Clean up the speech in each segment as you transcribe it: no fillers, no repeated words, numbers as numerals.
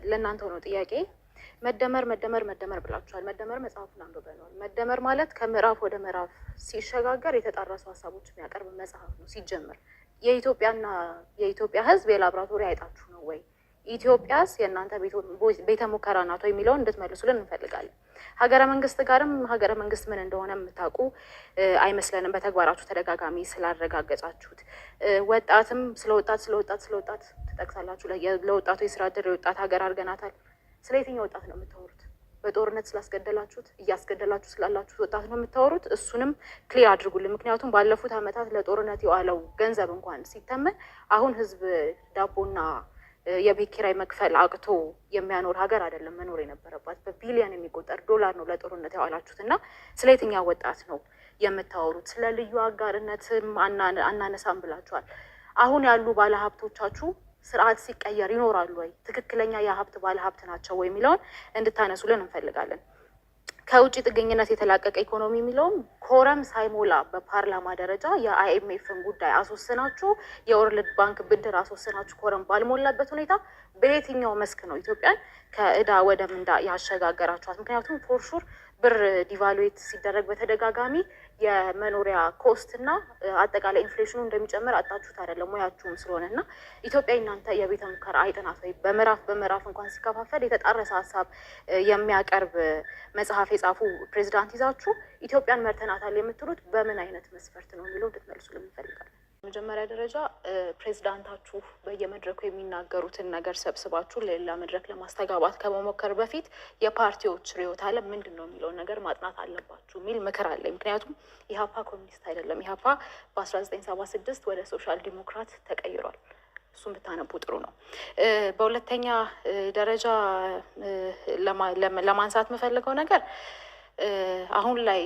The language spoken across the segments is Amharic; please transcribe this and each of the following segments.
ለእናንተ ነው ጥያቄ። መደመር ብላችኋል። መደመር መጽሐፉን አንብበነዋል። መደመር ማለት ከምዕራፍ ወደ ምዕራፍ ሲሸጋገር የተጣረሱ ሀሳቦች የሚያቀርብ መጽሐፍ ነው። ሲጀምር የኢትዮጵያ ሕዝብ የላብራቶሪ አይጣችሁ ነው ወይ? ኢትዮጵያስ የእናንተ ቤተ ሙከራ ናት ወይ የሚለውን እንድትመልሱልን እንፈልጋለን። ሀገረ መንግስት ጋርም ሀገረ መንግስት ምን እንደሆነ የምታውቁ አይመስለንም፣ በተግባራችሁ ተደጋጋሚ ስላረጋገጣችሁት። ወጣትም ስለ ወጣት ትጠቅሳላችሁ። ለወጣቱ የስራ እድል የወጣት ሀገር አድርገናታል። ስለ የትኛው ወጣት ነው የምታወሩት? በጦርነት ስላስገደላችሁት እያስገደላችሁ ስላላችሁት ወጣት ነው የምታወሩት? እሱንም ክሊር አድርጉልን። ምክንያቱም ባለፉት ዓመታት ለጦርነት የዋለው ገንዘብ እንኳን ሲተመን አሁን ህዝብ ዳቦና የቤት ኪራይ መክፈል አቅቶ የሚያኖር ሀገር አይደለም መኖር የነበረባት። በቢሊዮን የሚቆጠር ዶላር ነው ለጦርነት ያዋላችሁት እና ስለ የትኛው ወጣት ነው የምታወሩት? ስለ ልዩ አጋርነትም አናነሳም ብላችኋል። አሁን ያሉ ባለሀብቶቻችሁ ስርዓት ሲቀየር ይኖራሉ ወይ? ትክክለኛ የሀብት ባለሀብት ናቸው ወይ የሚለውን እንድታነሱልን እንፈልጋለን። ከውጭ ጥገኝነት የተላቀቀ ኢኮኖሚ የሚለውም ኮረም ሳይሞላ በፓርላማ ደረጃ የአይኤምኤፍን ጉዳይ አስወስናችሁ የወርልድ ባንክ ብድር አስወስናችሁ ኮረም ባልሞላበት ሁኔታ በየትኛው መስክ ነው ኢትዮጵያን ከእዳ ወደ ምንዳ ያሸጋገራችኋት? ምክንያቱም ፎርሹር ብር ዲቫሉዌት ሲደረግ በተደጋጋሚ የመኖሪያ ኮስት እና አጠቃላይ ኢንፍሌሽኑ እንደሚጨምር አጣችሁት አይደለም ሙያችሁም ስለሆነ እና ኢትዮጵያ እናንተ የቤተ ሙከራ አይጥናት ወይ? በምዕራፍ እንኳን ሲከፋፈል የተጣረሰ ሀሳብ የሚያቀርብ መጽሐፍ የጻፉ ፕሬዚዳንት ይዛችሁ ኢትዮጵያን መርተናታል የምትሉት በምን አይነት መስፈርት ነው የሚለው እንድትመልሱልን እንፈልጋለን። መጀመሪያ ደረጃ ፕሬዚዳንታችሁ በየመድረኩ የሚናገሩትን ነገር ሰብስባችሁ ለሌላ መድረክ ለማስተጋባት ከመሞከር በፊት የፓርቲዎች ርዕዮተ ዓለም ምንድን ነው የሚለውን ነገር ማጥናት አለባችሁ የሚል ምክር አለ። ምክንያቱም ኢህአፓ ኮሚኒስት አይደለም። ኢህአፓ በ1976 ወደ ሶሻል ዲሞክራት ተቀይሯል። እሱም ብታነቡ ጥሩ ነው። በሁለተኛ ደረጃ ለማንሳት የምፈልገው ነገር አሁን ላይ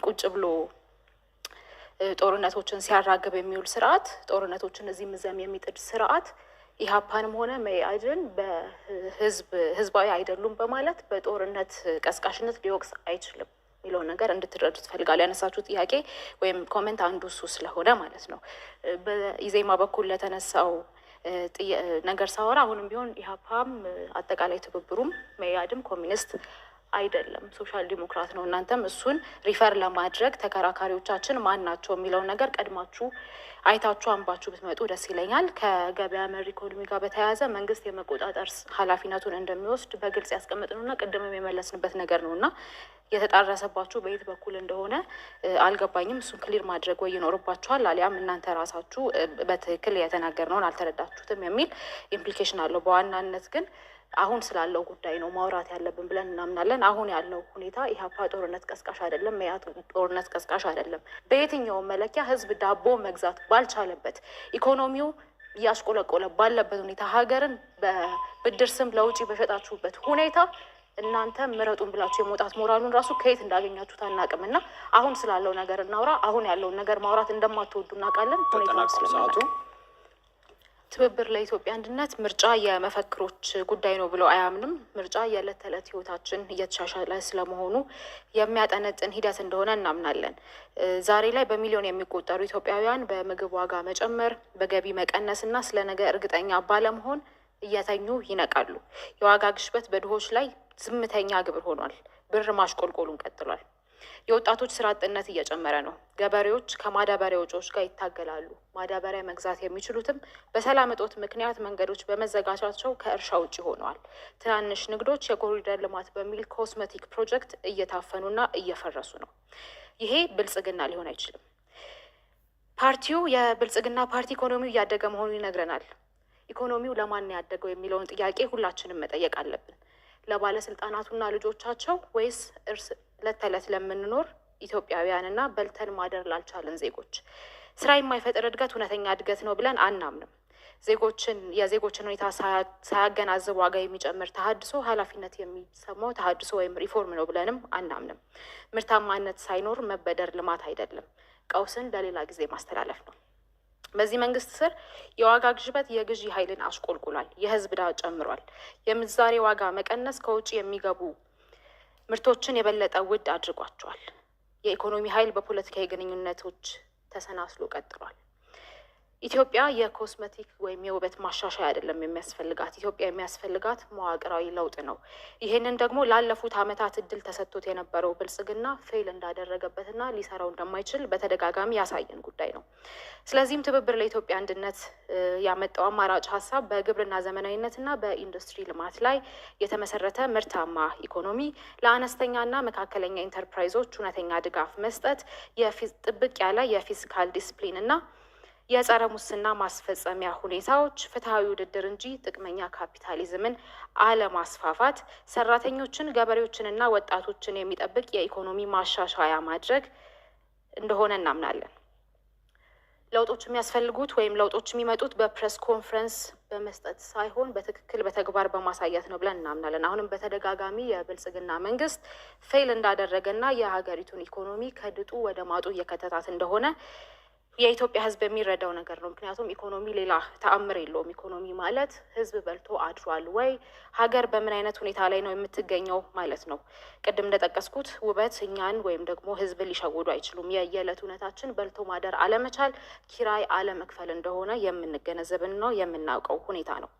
ቁጭ ብሎ ጦርነቶችን ሲያራግብ የሚውል ስርዓት፣ ጦርነቶችን እዚህም እዚያም የሚጥድ ስርዓት ኢህአፓንም ሆነ መኢአድን ህዝባዊ አይደሉም በማለት በጦርነት ቀስቃሽነት ሊወቅስ አይችልም የሚለውን ነገር እንድትረዱ ትፈልጋለሁ። ያነሳችሁ ጥያቄ ወይም ኮሜንት አንዱ እሱ ስለሆነ ማለት ነው። በኢዜማ በኩል ለተነሳው ነገር ሳወራ አሁንም ቢሆን ኢህአፓም አጠቃላይ ትብብሩም መኢአድም ኮሚኒስት አይደለም፣ ሶሻል ዲሞክራት ነው። እናንተም እሱን ሪፈር ለማድረግ ተከራካሪዎቻችን ማን ናቸው የሚለውን ነገር ቀድማችሁ አይታችሁ አንባችሁ ብትመጡ ደስ ይለኛል። ከገበያ መር ኢኮኖሚ ጋር በተያያዘ መንግስት የመቆጣጠር ኃላፊነቱን እንደሚወስድ በግልጽ ያስቀመጥነውና ቅድምም የመለስንበት ነገር ነው እና የተጣረሰባችሁ በየት በኩል እንደሆነ አልገባኝም። እሱን ክሊር ማድረግ ወይ ይኖርባችኋል፣ አሊያም እናንተ ራሳችሁ በትክክል የተናገርነውን አልተረዳችሁትም የሚል ኢምፕሊኬሽን አለው። በዋናነት ግን አሁን ስላለው ጉዳይ ነው ማውራት ያለብን ብለን እናምናለን። አሁን ያለው ሁኔታ ኢህአፓ ጦርነት ቀስቃሽ አይደለም፣ መኢአድ ጦርነት ቀስቃሽ አይደለም። በየትኛውም መለኪያ ህዝብ ዳቦ መግዛት ባልቻለበት፣ ኢኮኖሚው እያሽቆለቆለ ባለበት ሁኔታ፣ ሀገርን በብድር ስም ለውጭ በሸጣችሁበት ሁኔታ እናንተ ምረጡን ብላችሁ የመውጣት ሞራሉን ራሱ ከየት እንዳገኛችሁት አናውቅም እና አሁን ስላለው ነገር እናውራ። አሁን ያለውን ነገር ማውራት እንደማትወዱ እናውቃለን። ሁኔታ ስለምናውቅ ትብብር ለኢትዮጵያ አንድነት ምርጫ የመፈክሮች ጉዳይ ነው ብሎ አያምንም። ምርጫ የዕለት ተዕለት ህይወታችን እየተሻሻለ ስለመሆኑ የሚያጠነጥን ሂደት እንደሆነ እናምናለን። ዛሬ ላይ በሚሊዮን የሚቆጠሩ ኢትዮጵያውያን በምግብ ዋጋ መጨመር፣ በገቢ መቀነስ እና ስለ ነገ እርግጠኛ ባለመሆን እየተኙ ይነቃሉ። የዋጋ ግሽበት በድሆች ላይ ዝምተኛ ግብር ሆኗል። ብር ማሽቆልቆሉን ቀጥሏል። የወጣቶች ስራ አጥነት እየጨመረ ነው። ገበሬዎች ከማዳበሪያ ወጪዎች ጋር ይታገላሉ። ማዳበሪያ መግዛት የሚችሉትም በሰላም እጦት ምክንያት መንገዶች በመዘጋታቸው ከእርሻ ውጭ ሆነዋል። ትናንሽ ንግዶች የኮሪደር ልማት በሚል ኮስሜቲክ ፕሮጀክት እየታፈኑና እየፈረሱ ነው። ይሄ ብልጽግና ሊሆን አይችልም። ፓርቲው የብልጽግና ፓርቲ ኢኮኖሚው እያደገ መሆኑን ይነግረናል። ኢኮኖሚው ለማን ያደገው የሚለውን ጥያቄ ሁላችንም መጠየቅ አለብን። ለባለስልጣናቱና ልጆቻቸው ወይስ ዕለት ተዕለት ለምንኖር ኢትዮጵያውያንና በልተን ማደር ላልቻለን ዜጎች? ስራ የማይፈጥር እድገት እውነተኛ እድገት ነው ብለን አናምንም። የዜጎችን ሁኔታ ሳያገናዝብ ዋጋ የሚጨምር ተሀድሶ ኃላፊነት የሚሰማው ተሀድሶ ወይም ሪፎርም ነው ብለንም አናምንም። ምርታማነት ሳይኖር መበደር ልማት አይደለም፣ ቀውስን ለሌላ ጊዜ ማስተላለፍ ነው። በዚህ መንግስት ስር የዋጋ ግሽበት የግዢ ኃይልን አሽቆልቁሏል። የህዝብ ዕዳ ጨምሯል። የምንዛሬ ዋጋ መቀነስ ከውጭ የሚገቡ ምርቶችን የበለጠ ውድ አድርጓቸዋል። የኢኮኖሚ ኃይል በፖለቲካዊ ግንኙነቶች ተሰናስሎ ቀጥሏል። ኢትዮጵያ የኮስሜቲክ ወይም የውበት ማሻሻያ አይደለም የሚያስፈልጋት። ኢትዮጵያ የሚያስፈልጋት መዋቅራዊ ለውጥ ነው። ይህንን ደግሞ ላለፉት ዓመታት እድል ተሰጥቶት የነበረው ብልጽግና ፌል እንዳደረገበትና ሊሰራው እንደማይችል በተደጋጋሚ ያሳየን ጉዳይ ነው። ስለዚህም ትብብር ለኢትዮጵያ አንድነት ያመጣው አማራጭ ሀሳብ በግብርና ዘመናዊነትና በኢንዱስትሪ ልማት ላይ የተመሰረተ ምርታማ ኢኮኖሚ፣ ለአነስተኛና መካከለኛ ኢንተርፕራይዞች እውነተኛ ድጋፍ መስጠት፣ ጥብቅ ያለ የፊስካል ዲስፕሊን እና የጸረ ሙስና ማስፈጸሚያ ሁኔታዎች፣ ፍትሐዊ ውድድር እንጂ ጥቅመኛ ካፒታሊዝምን አለማስፋፋት፣ ሰራተኞችን፣ ገበሬዎችንና ወጣቶችን የሚጠብቅ የኢኮኖሚ ማሻሻያ ማድረግ እንደሆነ እናምናለን። ለውጦች የሚያስፈልጉት ወይም ለውጦች የሚመጡት በፕሬስ ኮንፈረንስ በመስጠት ሳይሆን በትክክል በተግባር በማሳየት ነው ብለን እናምናለን። አሁንም በተደጋጋሚ የብልጽግና መንግስት ፌል እንዳደረገና የሀገሪቱን ኢኮኖሚ ከድጡ ወደ ማጡ እየከተታት እንደሆነ የኢትዮጵያ ሕዝብ የሚረዳው ነገር ነው። ምክንያቱም ኢኮኖሚ ሌላ ተአምር የለውም። ኢኮኖሚ ማለት ሕዝብ በልቶ አድሯል ወይ፣ ሀገር በምን አይነት ሁኔታ ላይ ነው የምትገኘው ማለት ነው። ቅድም እንደጠቀስኩት ውበት እኛን ወይም ደግሞ ሕዝብ ሊሸውዱ አይችሉም። የየዕለት እውነታችን በልቶ ማደር አለመቻል፣ ኪራይ አለመክፈል እንደሆነ የምንገነዘብን ነው የምናውቀው ሁኔታ ነው።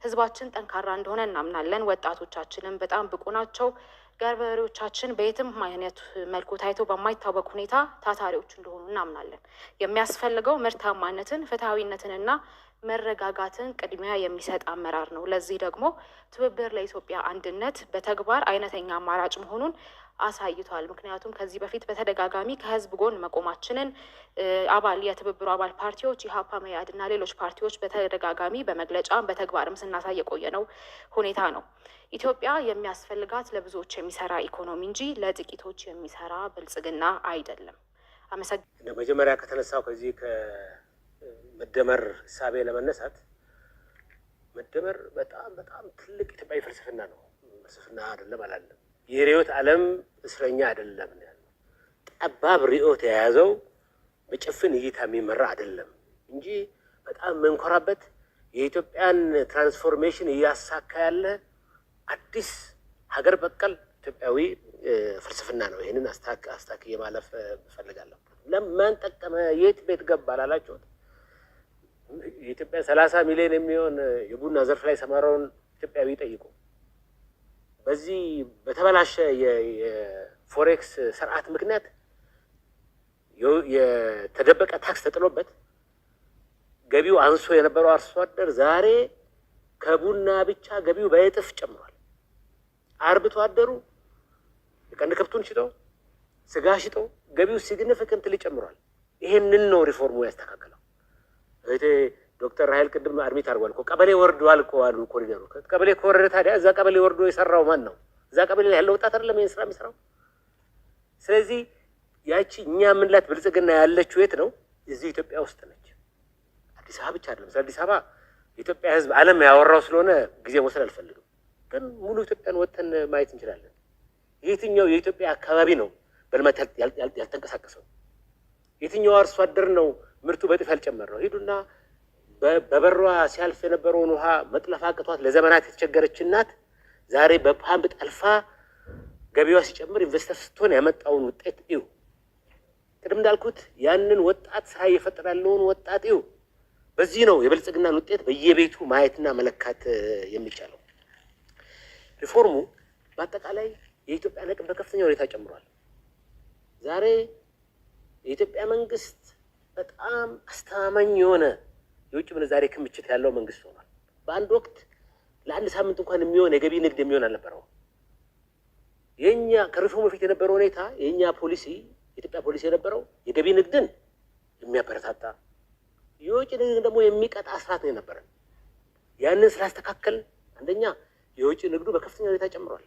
ሕዝባችን ጠንካራ እንደሆነ እናምናለን። ወጣቶቻችንም በጣም ብቁ ናቸው። ገበሬዎቻችን በየትም አይነት መልኩ ታይቶ በማይታወቅ ሁኔታ ታታሪዎች እንደሆኑ እናምናለን። የሚያስፈልገው ምርታማነትን፣ ፍትሐዊነትንና መረጋጋትን ቅድሚያ የሚሰጥ አመራር ነው። ለዚህ ደግሞ ትብብር ለኢትዮጵያ አንድነት በተግባር አይነተኛ አማራጭ መሆኑን አሳይቷል። ምክንያቱም ከዚህ በፊት በተደጋጋሚ ከህዝብ ጎን መቆማችንን የትብብሩ አባል ፓርቲዎች ኢህአፓ፣ መኢአድ እና ሌሎች ፓርቲዎች በተደጋጋሚ በመግለጫ በተግባርም ስናሳይ የቆየ ነው ሁኔታ ነው። ኢትዮጵያ የሚያስፈልጋት ለብዙዎች የሚሰራ ኢኮኖሚ እንጂ ለጥቂቶች የሚሰራ ብልጽግና አይደለም። መጀመሪያ ከተነሳው ከዚህ ከመደመር እሳቤ ለመነሳት መደመር በጣም ትልቅ ኢትዮጵያዊ ፍልስፍና ነው። ፍልስፍና አይደለም አላለም። የርዕዮተ ዓለም እስረኛ አይደለም ያለው። ጠባብ ርዕዮት የያዘው በጭፍን እይታ የሚመራ አይደለም እንጂ በጣም መንኮራበት የኢትዮጵያን ትራንስፎርሜሽን እያሳካ ያለ አዲስ ሀገር በቀል ኢትዮጵያዊ ፍልስፍና ነው። ይህንን አስታክዬ ማለፍ እፈልጋለሁ። ለማን ጠቀመ? የት ቤት ገባ ላላችሁት የኢትዮጵያ 30 ሚሊዮን የሚሆን የቡና ዘርፍ ላይ ሰማራውን ኢትዮጵያዊ ጠይቁ። በዚህ በተበላሸ የፎሬክስ ስርዓት ምክንያት የተደበቀ ታክስ ተጥሎበት ገቢው አንሶ የነበረው አርሶ አደር ዛሬ ከቡና ብቻ ገቢው በእጥፍ ጨምሯል። አርብቶ አደሩ የቀንድ ከብቱን ሽጠው ስጋ ሽጠው ገቢው ሲግኒፊካንትሊ ጨምሯል። ይሄንን ነው ሪፎርሙ ያስተካከለው። እህቴ ዶክተር ራሄል ቅድም አድሚት አድርጓል እኮ ቀበሌ ወርዷል እኮ አሉ። ኮሪደሩ ቀበሌ ከወረደ ታዲያ እዛ ቀበሌ ወርዶ የሰራው ማን ነው? እዛ ቀበሌ ላይ ያለው ወጣት አይደለም ይሄን ስራ የሚሰራው? ስለዚህ ያቺ እኛ የምንላት ብልጽግና ያለችው የት ነው? እዚህ ኢትዮጵያ ውስጥ ነች። አዲስ አበባ ብቻ አይደለም። ስለ አዲስ አበባ የኢትዮጵያ ሕዝብ ዓለም ያወራው ስለሆነ ጊዜ መውሰድ አልፈልግም፣ ግን ሙሉ ኢትዮጵያን ወጥተን ማየት እንችላለን። የትኛው የኢትዮጵያ አካባቢ ነው በልማት ያልተንቀሳቀሰው? የትኛው አርሶ አደር ነው ምርቱ በጥፍ ያልጨመረው? ሂዱና በበሯ ሲያልፍ የነበረውን ውሃ መጥለፍ አቅቷት ለዘመናት የተቸገረች እናት ዛሬ በፓምፕ ጠልፋ ገቢዋ ሲጨምር ኢንቨስተር ስትሆን ያመጣውን ውጤት እዩ። ቅድም እንዳልኩት ያንን ወጣት ስራ እየፈጠረ ያለውን ወጣት እዩ። በዚህ ነው የብልጽግናን ውጤት በየቤቱ ማየትና መለካት የሚቻለው። ሪፎርሙ በአጠቃላይ የኢትዮጵያ አቅም በከፍተኛ ሁኔታ ጨምሯል። ዛሬ የኢትዮጵያ መንግስት በጣም አስተማማኝ የሆነ የውጭ ምንዛሬ ክምችት ያለው መንግስት ሆኗል። በአንድ ወቅት ለአንድ ሳምንት እንኳን የሚሆን የገቢ ንግድ የሚሆን አልነበረው። የኛ ከሪፎርሙ በፊት የነበረው ሁኔታ የኛ ፖሊሲ የኢትዮጵያ ፖሊሲ የነበረው የገቢ ንግድን የሚያበረታታ የውጭ ንግድ ደግሞ የሚቀጣ ስርዓት ነው የነበረን። ያንን ስላስተካከል አንደኛ የውጭ ንግዱ በከፍተኛ ሁኔታ ጨምሯል።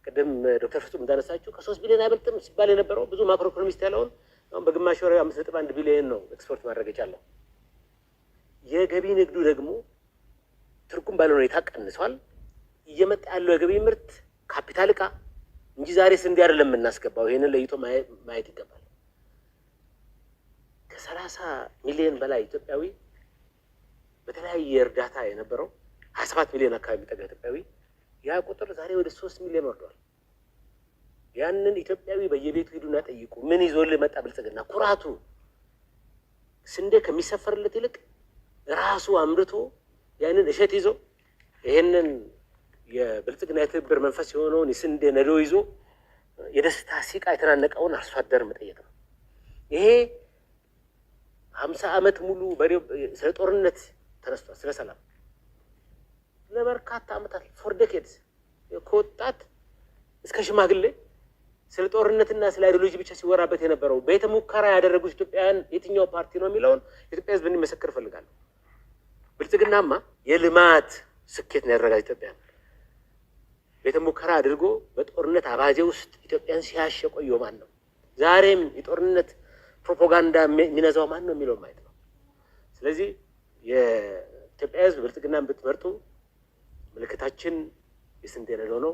ቅድም ዶክተር ፍጹም እንዳነሳችሁ ከ3 ቢሊዮን አይበልጥም ሲባል የነበረው ብዙ ማክሮ ኢኮኖሚስት ያለውን አሁን በግማሽ ወር 5.1 ቢሊዮን ነው ኤክስፖርት ማድረግ የቻለው። የገቢ ንግዱ ደግሞ ትርጉም ባለ ሁኔታ ቀንሷል። እየመጣ ያለው የገቢ ምርት ካፒታል ዕቃ እንጂ ዛሬ ስንዴ አይደለም የምናስገባው። ይሄንን ለይቶ ማየት ይገባል። ከ30 ሚሊዮን በላይ ኢትዮጵያዊ በተለያየ እርዳታ የነበረው 27 ሚሊዮን አካባቢ የሚጠጋ ኢትዮጵያዊ ያ ቁጥር ዛሬ ወደ 3 ሚሊዮን ወርዷል። ያንን ኢትዮጵያዊ በየቤቱ ሂዱና ጠይቁ። ምን ይዞልህ መጣ ብልጽግና? ኩራቱ ስንዴ ከሚሰፈርለት ይልቅ ራሱ አምርቶ ያንን እሸት ይዞ ይሄንን የብልጽግና የትብብር መንፈስ የሆነውን የስንዴ ነዶ ይዞ የደስታ ሲቃ የተናነቀውን አርሶ አደር መጠየቅ ነው። ይሄ 50 ዓመት ሙሉ ስለ ጦርነት ተነስቷል። ስለ ሰላም ለበርካታ ዓመታት ፎር ዴኬድስ ከወጣት እስከ ሽማግሌ ስለ ጦርነትና ስለ አይዲዮሎጂ ብቻ ሲወራበት የነበረው ቤተ ሙከራ ያደረጉት ኢትዮጵያውያን የትኛው ፓርቲ ነው የሚለውን ኢትዮጵያ ሕዝብ እንዲመሰክር እፈልጋለሁ። ብልጽግናማ የልማት ስኬት ነው ያደረጋት ኢትዮጵያ። ቤተ ሙከራ አድርጎ በጦርነት አባዜ ውስጥ ኢትዮጵያን ሲያሽ የቆየው ማን ነው? ዛሬም የጦርነት ፕሮፓጋንዳ የሚነዛው ማን ነው የሚለው ማየት ነው። ስለዚህ የኢትዮጵያ ሕዝብ ብልጽግናን ብትመርጡ ምልክታችን የስንዴ ነዶ ነው።